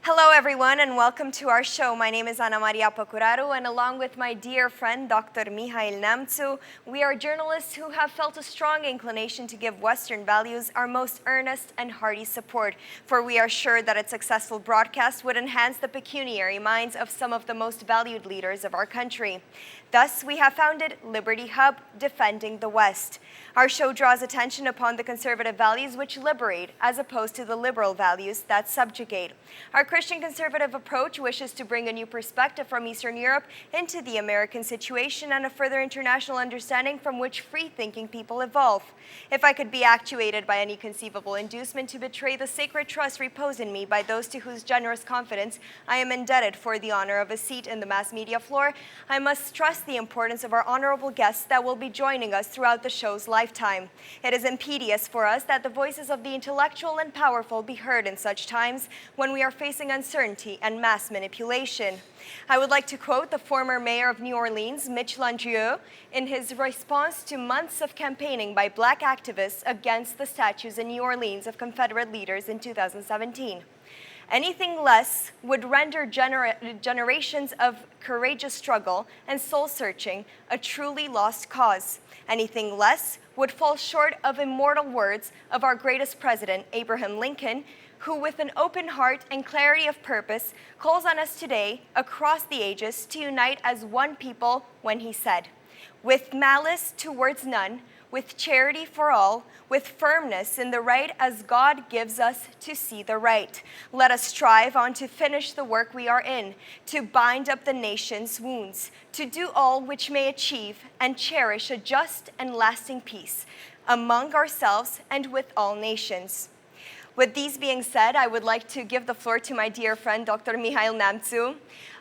Hello everyone and welcome to our show. My name is Ana Pacuraru and along with my dear friend Dr. Mihail Neamtu, we are journalists who have felt a strong inclination to give Western values our most earnest and hearty support, for we are sure that its successful broadcast would enhance the pecuniary minds of some of the most valued leaders of our country. Thus, we have founded Liberty Hub, Defending the West. Our show draws attention upon the conservative values which liberate, as opposed to the liberal values that subjugate. Our Christian conservative approach wishes to bring a new perspective from Eastern Europe into the American situation and a further international understanding from which free-thinking people evolve. If I could be actuated by any conceivable inducement to betray the sacred trust reposed in me by those to whose generous confidence I am indebted for the honor of a seat in the mass media floor, I must stress the importance of our honorable guests that will be joining us throughout the show's lifetime. It is imperious for us that the voices of the intellectual and powerful be heard in such times when we are facing uncertainty and mass manipulation. I would like to quote the former mayor of New Orleans, Mitch Landrieu, in his response to months of campaigning by black activists against the statues in New Orleans of Confederate leaders in 2017. Anything less would render generations of courageous struggle and soul-searching a truly lost cause. Anything less would fall short of immortal words of our greatest president, Abraham Lincoln, who with an open heart and clarity of purpose calls on us today, across the ages, to unite as one people when he said, "With malice towards none, with charity for all, with firmness in the right as God gives us to see the right. Let us strive on to finish the work we are in, to bind up the nation's wounds, to do all which may achieve and cherish a just and lasting peace among ourselves and with all nations." With these being said, I would like to give the floor to my dear friend, Dr. Mihail Neamtu,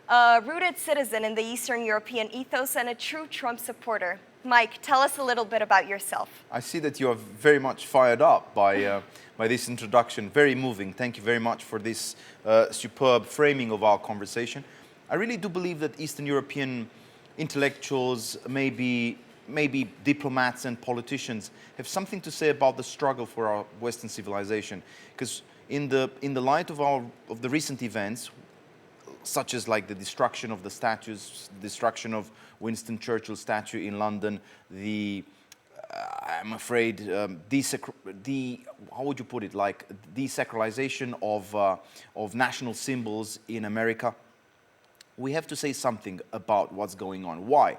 a rooted citizen in the Eastern European ethos and a true Trump supporter. Mike, tell us a little bit about yourself. I see that you are very much fired up by this introduction. Very moving. Thank you very much for this superb framing of our conversation. I really do believe that Eastern European intellectuals, maybe diplomats and politicians, have something to say about the struggle for our Western civilization. Because in the light of the recent events, such as like the destruction of the statues, destruction of Winston Churchill's statue in London, I'm afraid, how would you put it, like desacralization of national symbols in America, we have to say something about what's going on. Why?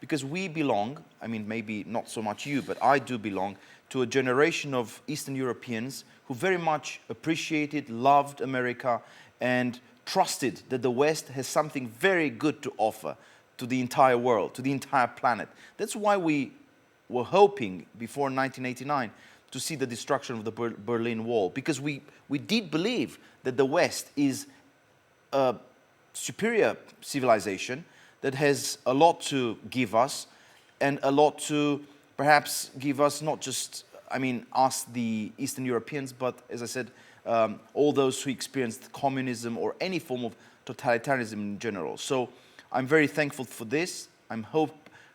Because we belong, I mean, maybe not so much you, but I do belong to a generation of Eastern Europeans who very much appreciated, loved America, and trusted that the West has something very good to offer to the entire world, to the entire planet. That's why we were hoping before 1989 to see the destruction of the Berlin Wall, because we did believe that the West is a superior civilization that has a lot to give us and a lot to perhaps give us, not just, I mean, us, the Eastern Europeans, but as I said, all those who experienced communism or any form of totalitarianism in general. So I'm very thankful for this. I'm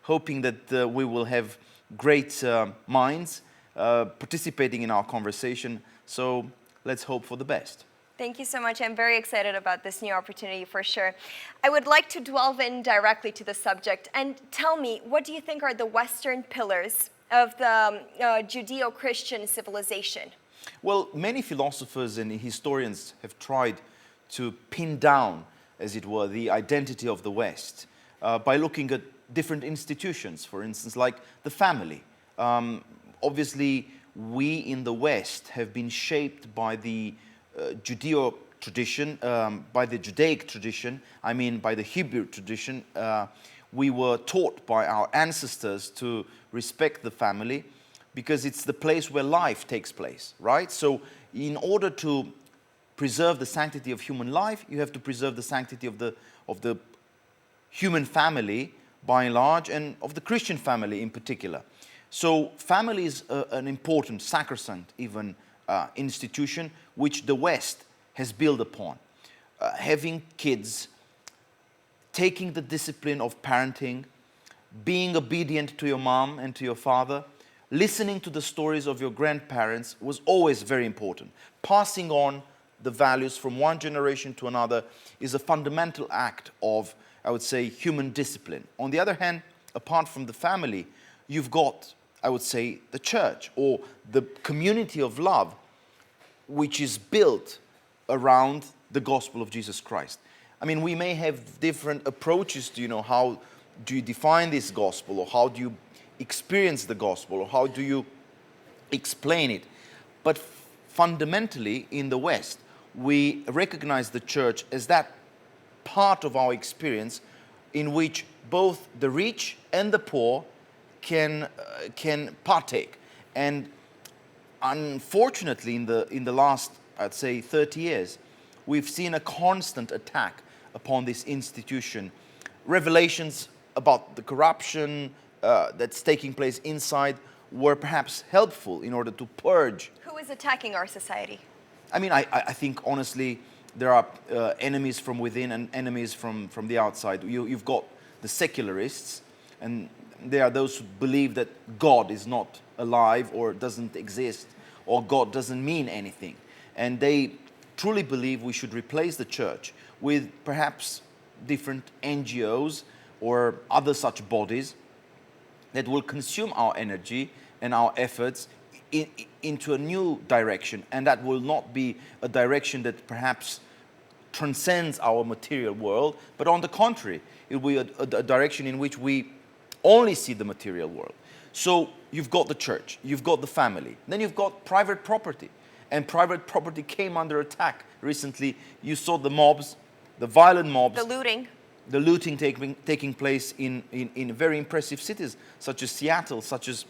hoping that we will have great minds participating in our conversation. So let's hope for the best. Thank you so much. I'm very excited about this new opportunity for sure. I would like to delve in directly to the subject and tell me, what do you think are the Western pillars of the Judeo-Christian civilization? Well, many philosophers and historians have tried to pin down, as it were, the identity of the West by looking at different institutions, for instance, like the family. Obviously, we in the West have been shaped by the Judeo tradition, by the Judaic tradition, I mean by the Hebrew tradition. We were taught by our ancestors to respect the family because it's the place where life takes place, right? So in order to preserve the sanctity of human life, you have to preserve the sanctity of the human family by and large, and of the Christian family in particular. So family is an important, sacrosanct even institution which the West has built upon. Having kids, taking the discipline of parenting, being obedient to your mom and to your father, listening to the stories of your grandparents was always very important. Passing on the values from one generation to another is a fundamental act of, I would say, human discipline. On the other hand, apart from the family, you've got, I would say, the church or the community of love, which is built around the gospel of Jesus Christ. I mean, we may have different approaches to, how do you define this gospel, or how do you experience the gospel, or how do you explain it. But fundamentally, in the West, we recognize the church as that part of our experience in which both the rich and the poor can partake. And unfortunately, in the last, I'd say, 30 years, we've seen a constant attack upon this institution. Revelations about the corruption that's taking place inside were perhaps helpful in order to purge. Who is attacking our society? I mean, I think, honestly, there are enemies from within and enemies from the outside. You've got the secularists, and there are those who believe that God is not alive or doesn't exist, or God doesn't mean anything. And they truly believe we should replace the church with perhaps different NGOs or other such bodies that will consume our energy and our efforts into a new direction, and that will not be a direction that perhaps transcends our material world, but on the contrary, it will be a direction in which we only see the material world. So you've got the church, you've got the family, then you've got private property, and private property came under attack recently. You saw the mobs, the violent mobs, the looting taking place in very impressive cities such as Seattle, such as,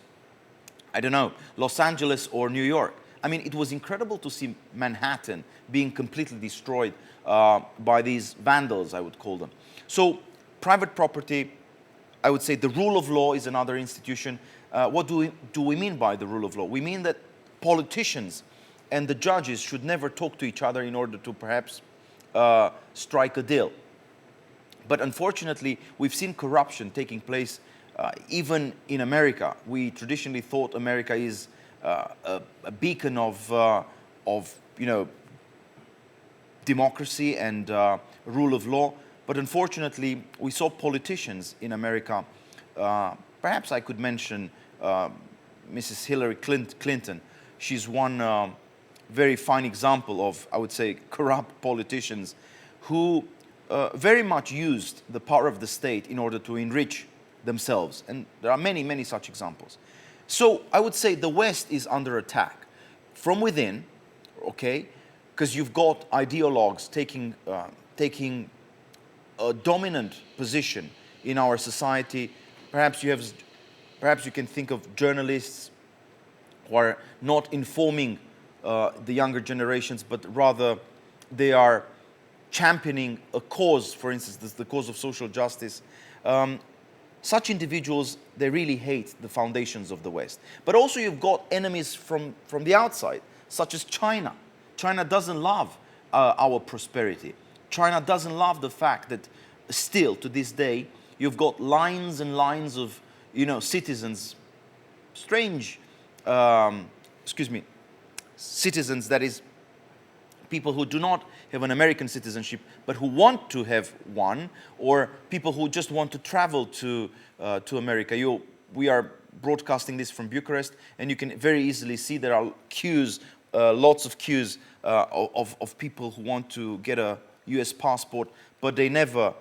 I don't know, Los Angeles or New York. I mean, it was incredible to see Manhattan being completely destroyed by these vandals, I would call them. So private property, I would say the rule of law is another institution. What do we mean by the rule of law? We mean that politicians and the judges should never talk to each other in order to perhaps strike a deal. But unfortunately, we've seen corruption taking place even in America. We traditionally thought America is a beacon of democracy and rule of law. But unfortunately, we saw politicians in America. Perhaps I could mention Mrs. Hillary Clinton. She's one very fine example of, I would say, corrupt politicians who very much used the power of the state in order to enrich themselves. And there are many, many such examples. So I would say the West is under attack from within, okay, because you've got ideologues taking a dominant position in our society. Perhaps you can think of journalists who are not informing the younger generations, but rather they are championing a cause, for instance, the cause of social justice. Such individuals, they really hate the foundations of the West. But also you've got enemies from the outside, such as China. China doesn't love our prosperity. China doesn't love the fact that still, to this day, you've got lines and lines of, citizens, citizens, that is, people who do not have an American citizenship, but who want to have one, or people who just want to travel to America. We are broadcasting this from Bucharest, and you can very easily see there are queues, lots of queues of people who want to get a US passport, but they never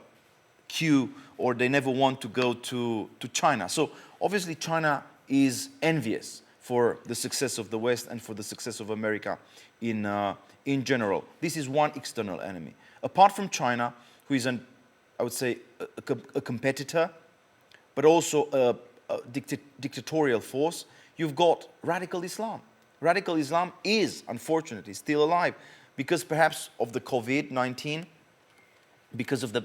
queue or they never want to go to China. So obviously China is envious for the success of the West and for the success of America in general. This is one external enemy. Apart from China, who is I would say, a competitor, but also a dictatorial force, you've got radical Islam. Radical Islam is, unfortunately, still alive because perhaps of the COVID-19, because of the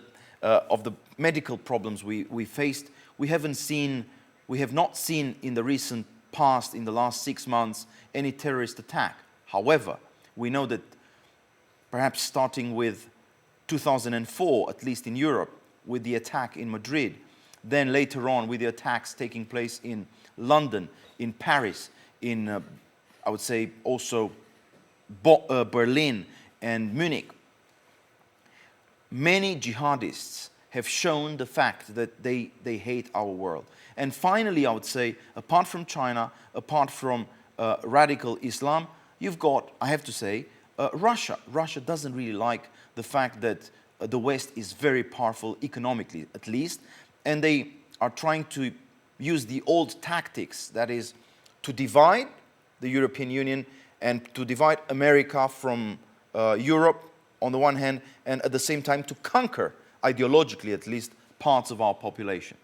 medical problems we faced. We have not seen in the recent past, in the last 6 months, any terrorist attack. However, we know that perhaps starting with 2004, at least in Europe, with the attack in Madrid, then later on with the attacks taking place in London, in Paris, in, I would say, also Berlin, and Munich, many jihadists have shown the fact that they hate our world. And finally, I would say, apart from China, apart from radical Islam, you've got, I have to say, Russia. Russia doesn't really like the fact that the West is very powerful economically, at least, and they are trying to use the old tactics, that is, to divide the European Union and to divide America from Europe on the one hand, and at the same time to conquer, ideologically at least, parts of our population.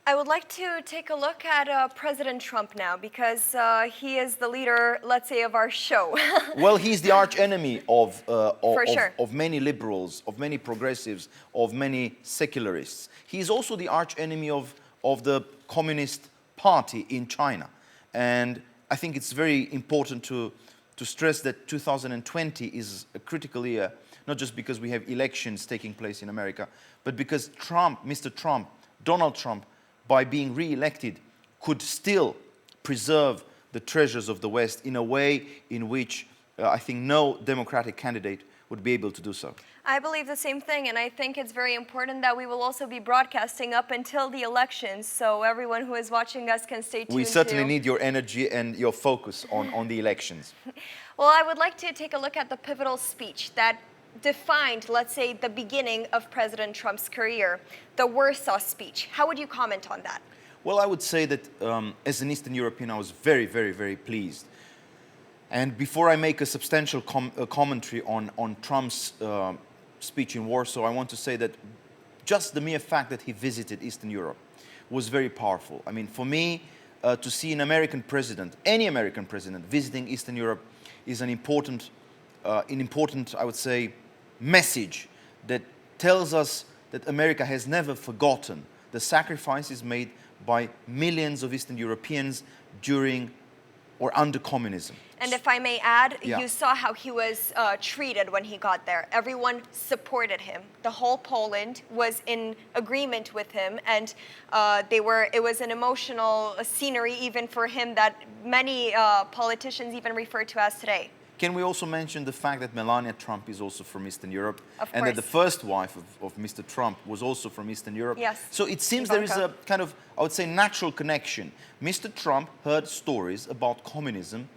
I would like to take a look at President Trump now, because he is the leader, let's say, of our show. Well, he's the arch enemy of sure. of many liberals, of many progressives, of many secularists. He's also the arch enemy of the Communist Party in China. And I think it's very important to stress that 2020 is a critical year, not just because we have elections taking place in America, but because Trump, Mr. Trump, Donald Trump, by being re-elected, could still preserve the treasures of the West in a way in which I think no democratic candidate would be able to do so. I believe the same thing, and I think it's very important that we will also be broadcasting up until the elections, so everyone who is watching us can stay tuned. We certainly need your energy and your focus on the elections. Well, I would like to take a look at the pivotal speech that defined, let's say, the beginning of President Trump's career, the Warsaw speech. How would you comment on that? Well, I would say that as an Eastern European, I was very, very, very pleased. And before I make a substantial commentary on Trump's speech in Warsaw, I want to say that just the mere fact that he visited Eastern Europe was very powerful. I mean, for me, to see an American president, any American president, visiting Eastern Europe is an important, I would say, message that tells us that America has never forgotten the sacrifices made by millions of Eastern Europeans during or under communism. And if I may add, Yeah. you saw how he was treated when he got there. Everyone supported him. The whole Poland was in agreement with him, and it was an emotional scenery even for him that many politicians even refer to as today. Can we also mention the fact that Melania Trump is also from Eastern Europe? Of and that course. the first wife of Mr. Trump was also from Eastern Europe? Yes. So it seems there is Ivanka. a kind of, I would say, natural connection. Mr. Trump heard stories about communism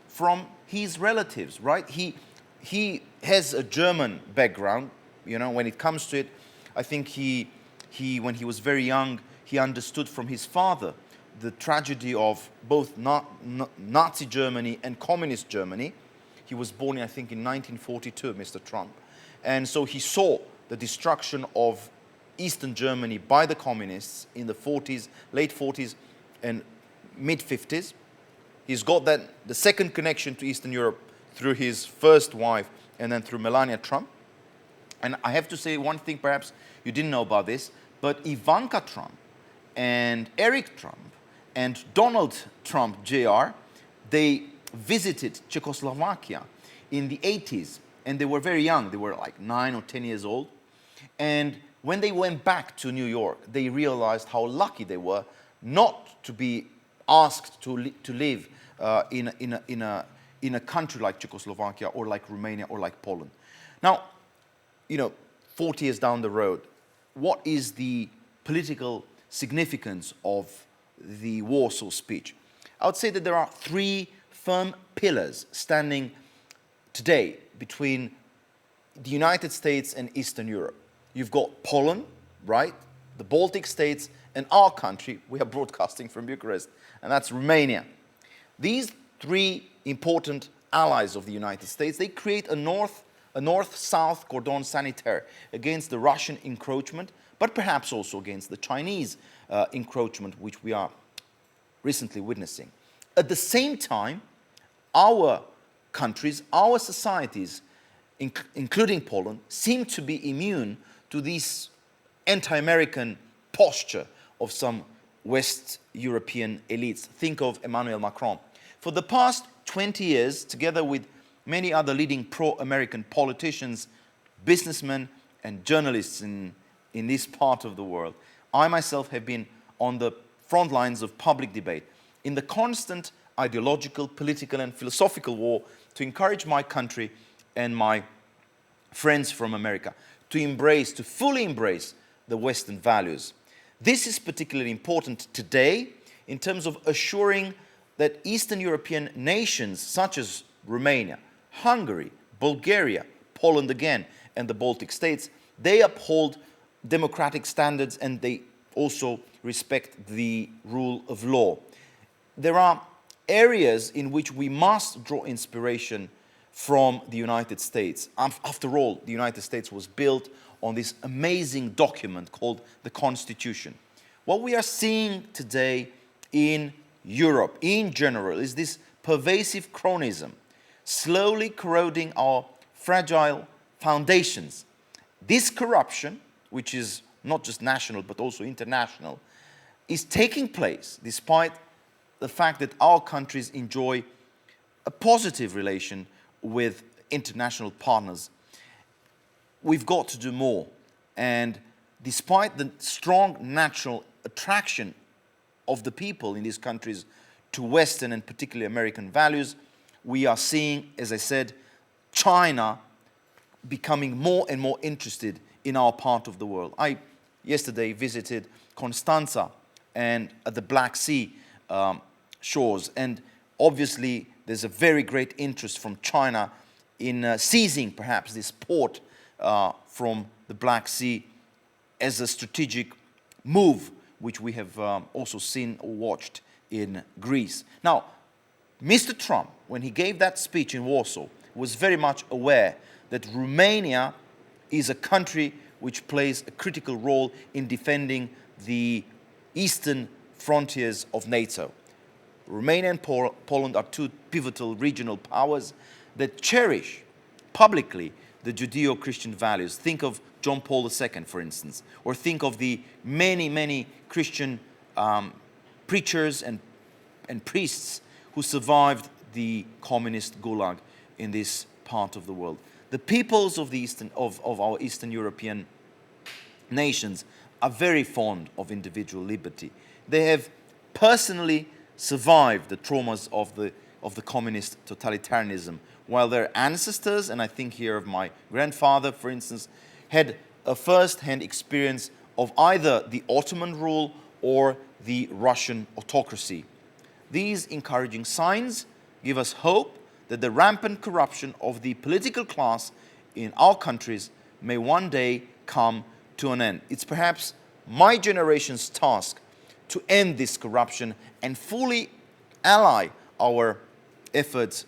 from his relatives, right? He has a German background, you know, when it comes to it. I think when he was very young, he understood from his father the tragedy of both Nazi Germany and communist Germany. He was born, I think, in 1942, Mr. Trump. And so he saw the destruction of Eastern Germany by the communists in the 40s, late 40s and mid-50s. He's got the second connection to Eastern Europe through his first wife and then through Melania Trump. And I have to say one thing, perhaps you didn't know about this, but Ivanka Trump and Eric Trump and Donald Trump, Jr., they visited Czechoslovakia in the 80s, and they were very young. They were like 9 or 10 years old. And when they went back to New York, they realized how lucky they were not to be asked to live in a country like Czechoslovakia or like Romania or like Poland. Now, you know, 40 years down the road, what is the political significance of the Warsaw speech? I would say that there are three firm pillars standing today between the United States and Eastern Europe. You've got Poland, right? The Baltic states, and our country. We are broadcasting from Bucharest, and that's Romania. These three important allies of the United States, they create a north-south cordon sanitaire against the Russian encroachment, but perhaps also against the Chinese encroachment, which we are recently witnessing. At the same time, our countries, our societies, including Poland, seem to be immune to this anti-American posture of some West European elites. Think of Emmanuel Macron. For the past 20 years, together with many other leading pro-American politicians, businessmen, and journalists in this part of the world, I myself have been on the front lines of public debate in the constant ideological, political, and philosophical war to encourage my country and my friends from America to fully embrace the Western values. This is particularly important today in terms of assuring that Eastern European nations such as Romania, Hungary, Bulgaria, Poland again, and the Baltic states, they uphold democratic standards and they also respect the rule of law. There are areas in which we must draw inspiration from the United States. After all, the United States was built on this amazing document called the Constitution. What we are seeing today in Europe, in general, is this pervasive cronyism, slowly corroding our fragile foundations. This corruption, which is not just national but also international, is taking place despite the fact that our countries enjoy a positive relation with international partners. We've got to do more. And despite the strong natural attraction of the people in these countries to Western and particularly American values, we are seeing, as I said, China becoming more and more interested in our part of the world. I yesterday visited Constanța and at the Black Sea shores, and obviously there's a very great interest from China in seizing perhaps this port from the Black Sea as a strategic move, which we have also seen or watched in Greece. Now, Mr. Trump, when he gave that speech in Warsaw, was very much aware that Romania is a country which plays a critical role in defending the eastern frontiers of NATO. Romania and Poland are two pivotal regional powers that cherish publicly the Judeo-Christian values. Think of John Paul II, for instance, or think of the many, many Christian preachers and priests who survived the communist gulag in this part of the world. The peoples of our Eastern European nations are very fond of individual liberty. They have personally survived the traumas of the communist totalitarianism, while their ancestors, and I think here of my grandfather, for instance, had a first-hand experience of either the Ottoman rule or the Russian autocracy. These encouraging signs give us hope that the rampant corruption of the political class in our countries may one day come to an end. It's perhaps my generation's task to end this corruption and fully ally our efforts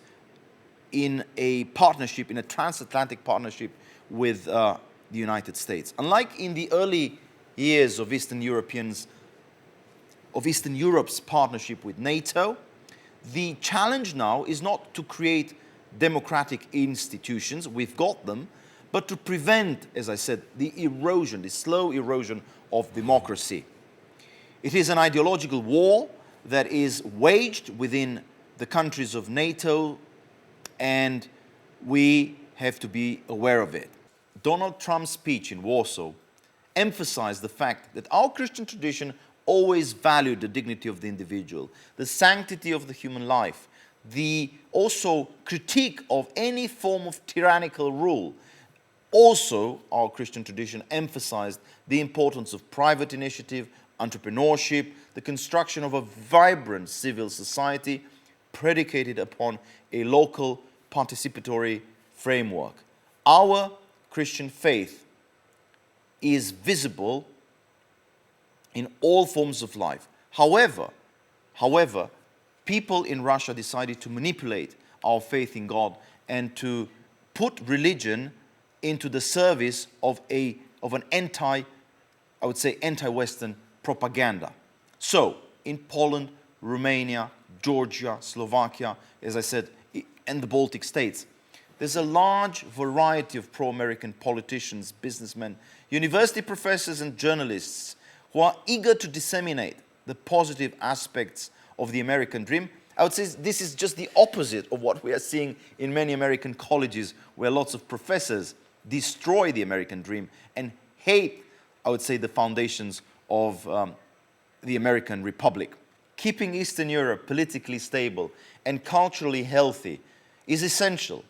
in a partnership, in a transatlantic partnership with the United States. Unlike in the early years of Eastern Europe's partnership with NATO, the challenge now is not to create democratic institutions, we've got them, but to prevent, as I said, the erosion, the slow erosion of democracy. It is an ideological war that is waged within the countries of NATO, and we have to be aware of it. Donald Trump's speech in Warsaw emphasized the fact that our Christian tradition always valued the dignity of the individual, the sanctity of the human life, the also critique of any form of tyrannical rule. Also, our Christian tradition emphasized the importance of private initiative, entrepreneurship, the construction of a vibrant civil society predicated upon a local participatory framework. Our Christian faith is visible in all forms of life. However, people in Russia decided to manipulate our faith in God and to put religion into the service of an anti-Western propaganda. So, in Poland, Romania, Georgia, Slovakia, as I said, and the Baltic states, there's a large variety of pro-American politicians, businessmen, university professors and journalists who are eager to disseminate the positive aspects of the American dream. I would say this is just the opposite of what we are seeing in many American colleges, where lots of professors destroy the American dream and hate, I would say, the foundations of the American Republic. Keeping Eastern Europe politically stable and culturally healthy is essential.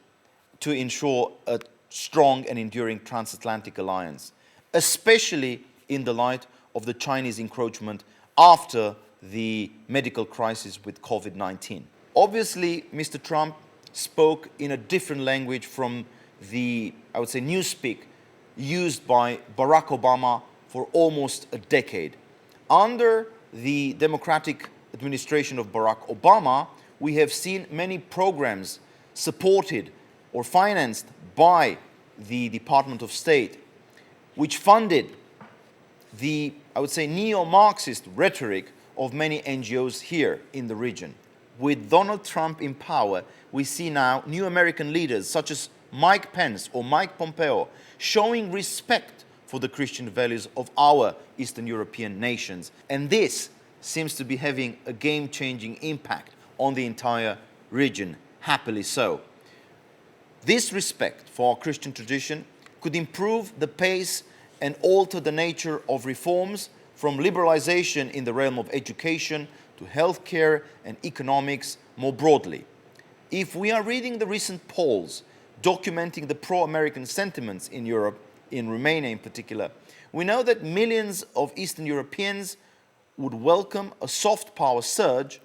to ensure a strong and enduring transatlantic alliance, especially in the light of the Chinese encroachment after the medical crisis with COVID-19. Obviously, Mr. Trump spoke in a different language from the, I would say, newspeak used by Barack Obama for almost a decade. Under the Democratic administration of Barack Obama, we have seen many programs supported or financed by the Department of State, which funded the, I would say, neo-Marxist rhetoric of many NGOs here in the region. With Donald Trump in power, we see now new American leaders such as Mike Pence or Mike Pompeo showing respect for the Christian values of our Eastern European nations. And this seems to be having a game-changing impact on the entire region, happily so. This respect for our Christian tradition could improve the pace and alter the nature of reforms from liberalization in the realm of education to healthcare and economics more broadly. If we are reading the recent polls documenting the pro-American sentiments in Europe, in Romania in particular, we know that millions of Eastern Europeans would welcome a soft power surge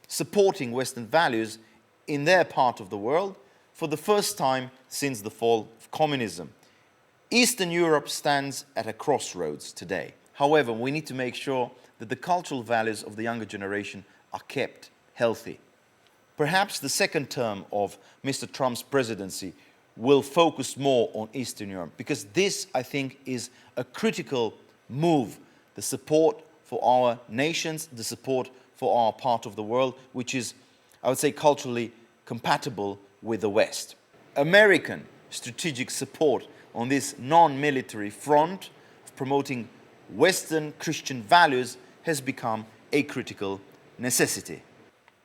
supporting Western values in their part of the world for the first time since the fall of communism. Eastern Europe stands at a crossroads today. However, we need to make sure that the cultural values of the younger generation are kept healthy. Perhaps the second term of Mr. Trump's presidency will focus more on Eastern Europe, because this, I think, is a critical move, the support for our nations, the support for our part of the world, which is, I would say, culturally compatible with the West. American strategic support on this non-military front of promoting Western Christian values has become a critical necessity.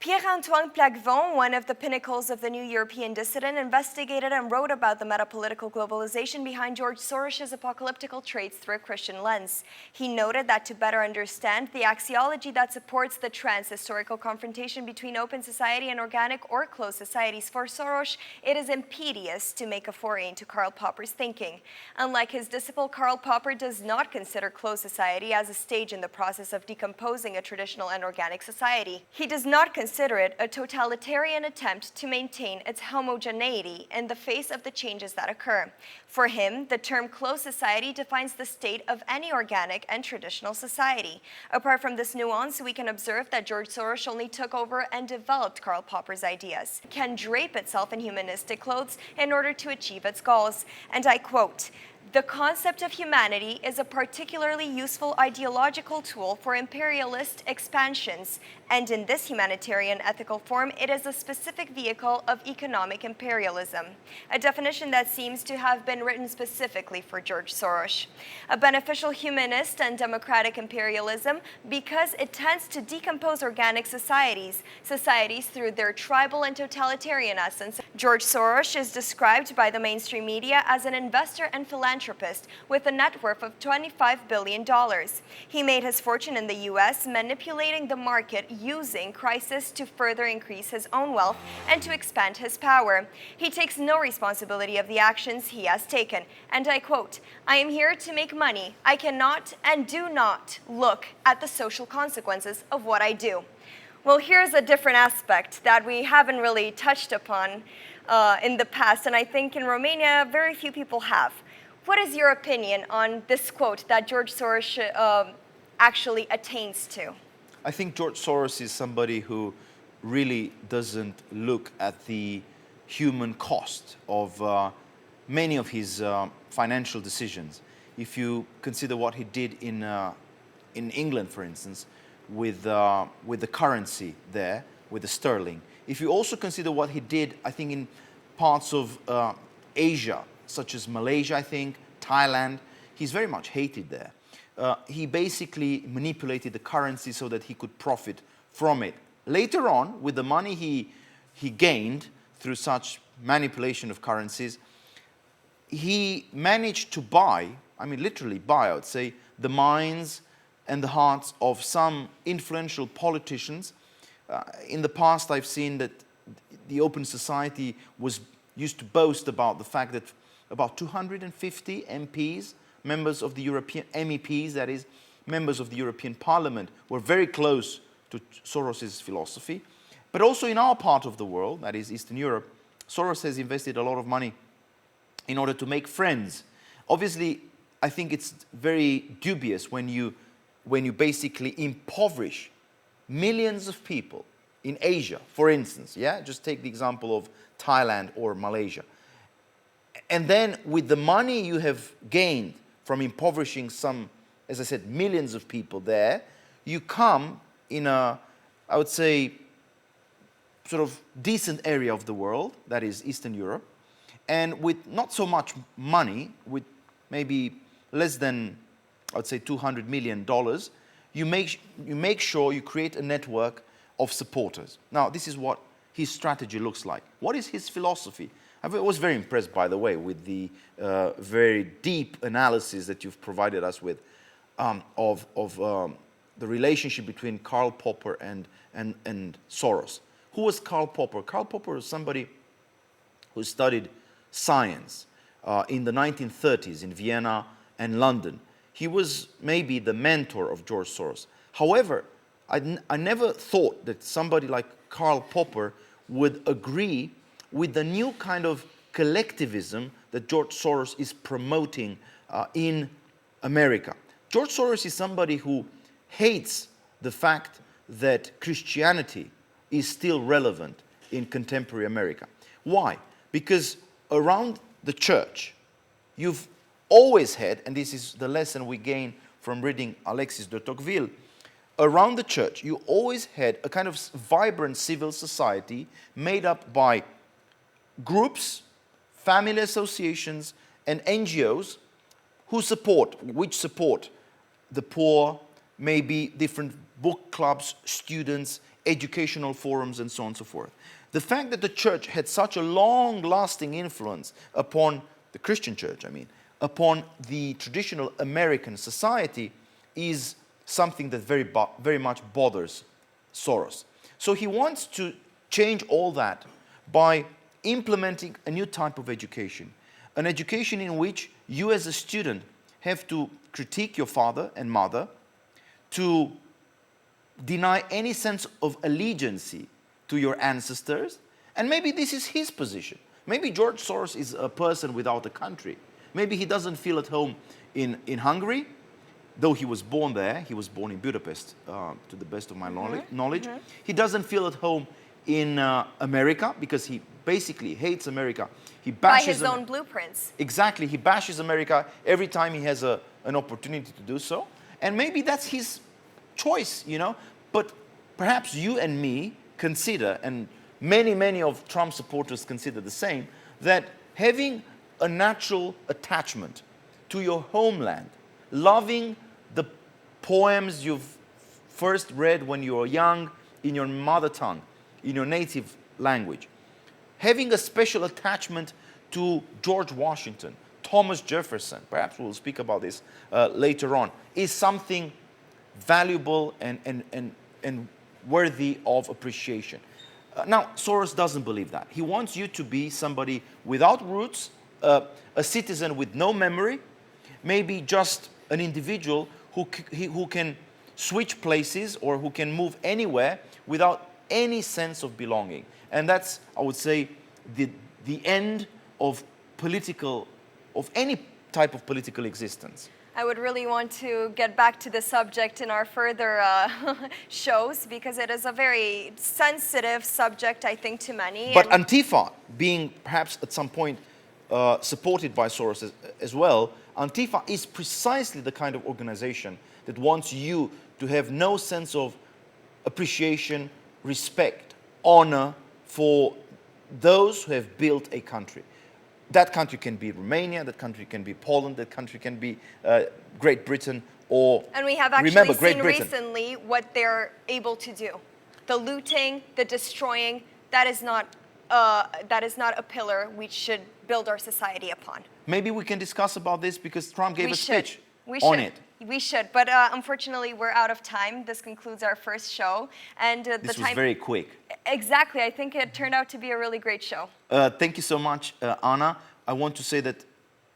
Pierre-Antoine Plaquevent, one of the pinnacles of the new European dissident, investigated and wrote about the metapolitical globalization behind George Soros' apocalyptical traits through a Christian lens. He noted that to better understand the axiology that supports the trans-historical confrontation between open society and organic or closed societies for Soros, it is imperious to make a foray into Karl Popper's thinking. Unlike his disciple, Karl Popper does not consider closed society as a stage in the process of decomposing a traditional and organic society. He does not consider it a totalitarian attempt to maintain its homogeneity in the face of the changes that occur. For him, the term closed society defines the state of any organic and traditional society. Apart from this nuance, we can observe that George Soros only took over and developed Karl Popper's ideas, can drape itself in humanistic clothes in order to achieve its goals. And I quote, "The concept of humanity is a particularly useful ideological tool for imperialist expansions, and in this humanitarian ethical form, it is a specific vehicle of economic imperialism," a definition that seems to have been written specifically for George Soros. A beneficial humanist and democratic imperialism because it tends to decompose organic societies through their tribal and totalitarian essence. George Soros is described by the mainstream media as an investor and philanthropist with a net worth of $25 billion. He made his fortune in the US manipulating the market using crisis to further increase his own wealth and to expand his power. He takes no responsibility of the actions he has taken. And I quote, "I am here to make money. I cannot and do not look at the social consequences of what I do." Well, here's a different aspect that we haven't really touched upon in the past, and I think in Romania, very few people have. What is your opinion on this quote that George Soros actually attains to? I think George Soros is somebody who really doesn't look at the human cost of many of his financial decisions. If you consider what he did in England, for instance, with the currency there, with the sterling. If you also consider what he did, I think, in parts of Asia, such as Malaysia, I think, Thailand, he's very much hated there. He basically manipulated the currency so that he could profit from it. Later on, with the money he gained through such manipulation of currencies, he managed to buy, I mean literally buy, I would say, the minds and the hearts of some influential politicians. In the past, I've seen that the open society was used to boast about the fact that about 250 MPs, members of the European, MEPs, that is, members of the European Parliament, were very close to Soros's philosophy. But also in our part of the world, that is Eastern Europe, Soros has invested a lot of money in order to make friends. Obviously, I think it's very dubious when you basically impoverish millions of people in Asia, for instance, yeah? Just take the example of Thailand or Malaysia. And then with the money you have gained from impoverishing some, as I said, millions of people there, you come in a, I would say, sort of decent area of the world, that is Eastern Europe, and with not so much money, with maybe less than, I would say, $200 million, you make sure you create a network of supporters. Now, this is what his strategy looks like. What is his philosophy? I was very impressed, by the way, with the very deep analysis that you've provided us with of the relationship between Karl Popper and Soros. Who was Karl Popper? Karl Popper was somebody who studied science in the 1930s in Vienna and London. He was maybe the mentor of George Soros. However, I never thought that somebody like Karl Popper would agree with the new kind of collectivism that George Soros is promoting in America. George Soros is somebody who hates the fact that Christianity is still relevant in contemporary America. Why? Because around the church, you've always had, and this is the lesson we gain from reading Alexis de Tocqueville, around the church, you always had a kind of vibrant civil society made up by groups, family associations, and NGOs which support the poor, maybe different book clubs, students, educational forums, and so on and so forth. The fact that the church had such a long-lasting influence upon the Christian church, upon the traditional American society is something that very much bothers Soros. So he wants to change all that by implementing a new type of education, an education in which you as a student have to critique your father and mother, to deny any sense of allegiance to your ancestors, and maybe this is his position. Maybe George Soros is a person without a country. Maybe he doesn't feel at home in Hungary, though he was born there. He was born in Budapest, to the best of my knowledge. He doesn't feel at home in America because he basically hates America. He bashes by his own blueprints. Exactly. He bashes America every time he has an opportunity to do so. And maybe that's his choice, But perhaps you and me consider, and many of Trump supporters consider the same, that having a natural attachment to your homeland, loving the poems you've first read when you were young in your mother tongue, in your native language, having a special attachment to George Washington, Thomas Jefferson, perhaps we'll speak about this later on, is something valuable and worthy of appreciation. Now, Soros doesn't believe that. He wants you to be somebody without roots, a citizen with no memory, maybe just an individual who can switch places or who can move anywhere without any sense of belonging. And that's, I would say, the end of any type of political existence. I would really want to get back to the subject in our further shows because it is a very sensitive subject, I think, to many. But Antifa, being perhaps at some point supported by Soros as well, Antifa is precisely the kind of organization that wants you to have no sense of appreciation, respect, honor for those who have built a country. That country can be Romania, that country can be Poland, that country can be Great Britain, or and we have actually seen recently what they're able to do. The looting, the destroying, that is not a pillar we should build our society upon. Maybe we can discuss about this because Trump gave a speech. We on should. it. We should, but unfortunately we're out of time. This concludes our first show, and the This time. was very quick. Exactly. I think it turned out to be a really great show. Thank you so much, Anna. I want to say that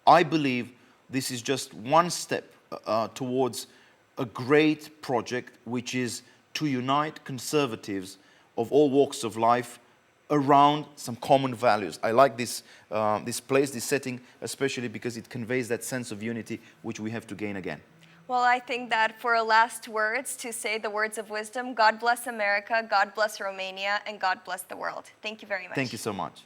I believe this is just one step towards a great project, which is to unite conservatives of all walks of life around some common values. I like this, this place, this setting, especially because it conveys that sense of unity which we have to gain again. Well, I think that for last words, to say the words of wisdom, God bless America, God bless Romania, and God bless the world. Thank you very much. Thank you so much.